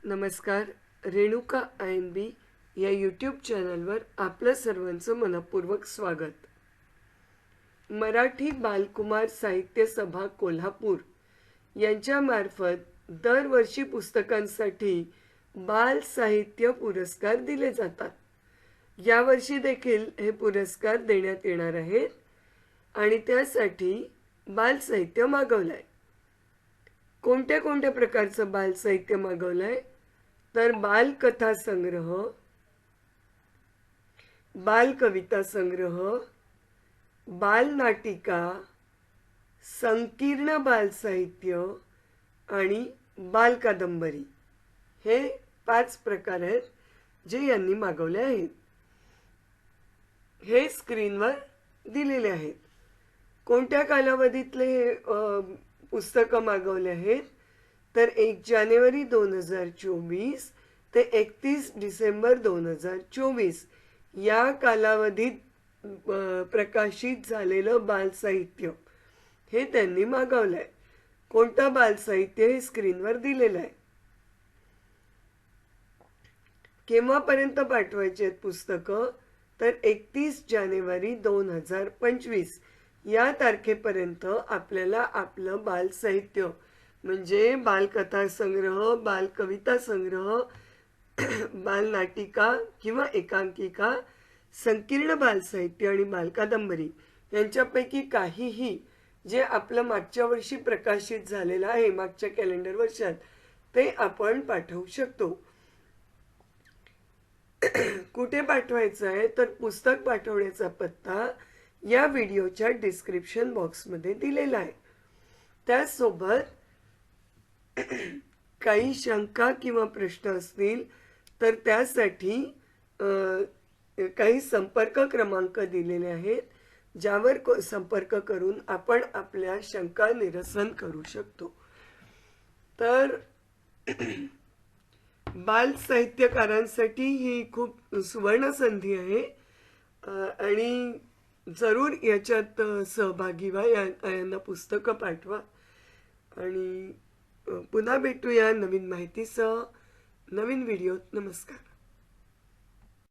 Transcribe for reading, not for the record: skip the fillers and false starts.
नमस्कार. रेणुका INB या YouTube चॅनलवर आपलं सर्वांचं मनपूर्वक स्वागत. मराठी बालकुमार साहित्य सभा कोल्हापूर यांच्यामार्फत दरवर्षी पुस्तकांसाठी बाल साहित्य पुरस्कार दिले जातात. यावर्षी देखील हे पुरस्कार देण्यात येणार आहेत आणि त्यासाठी बाल साहित्य मागवलंय. कोणत्या कोणत्या प्रकारचं बाल साहित्य मागवलंय तर बालकथा संग्रह, बाल कविता संग्रह, बाल नाटिका, संकीर्ण बाल साहित्य आणि बाल कादंबरी हे 5 प्रकार आहेत जे यांनी मागवले आहेत. हे स्क्रीनवर दिलेले आहेत. कोणत्या कालावधीतले पुस्तकं मागवले आहेत तर 1 जानेवारी 2024 ते 31 डिसेंबर 2024 या कालावधीत प्रकाशित झालेलं बाल साहित्य हे त्यांनी मागवलंय. कोणतं बाल साहित्य हे स्क्रीनवर दिलेलं आहे. केव्हापर्यंत पाठवायची आहेत पुस्तकं तर 31 जानेवारी 2025 या तारखेपर्यंत आपल्याला आपलं बाल साहित्य म्हणजे बालकथा संग्रह, बाल कविता संग्रह, बाल नाटिका किंवा एकांकिका, संकीर्ण बाल साहित्य आणि बाल कादंबरी यांच्यापैकी काहीही जे आपलं मागच्या वर्षी प्रकाशित झालेलं आहे मागच्या कॅलेंडर वर्षात ते आपण पाठवू शकतो. कुठे पाठवायचं आहे तर पुस्तक पाठवण्याचा पत्ता या व्हिडिओच्या डिस्क्रिप्शन बॉक्समध्ये दिलेला आहे. त्यासोबत काही शंका किंवा प्रश्न असतील तर त्यासाठी काही संपर्क क्रमांक दिलेले आहेत ज्यावर संपर्क करून आपण आपल्या शंका निरसन करू शकतो. तर बाल साहित्यकारांसाठी ही खूप सुवर्ण संधी आहे आणि जरूर याच्यात सहभागी व्हा. यांना पुस्तकं पाठवा आणि पुन्हा भेटूया नवीन माहितीसह नवीन व्हिडिओत. नमस्कार.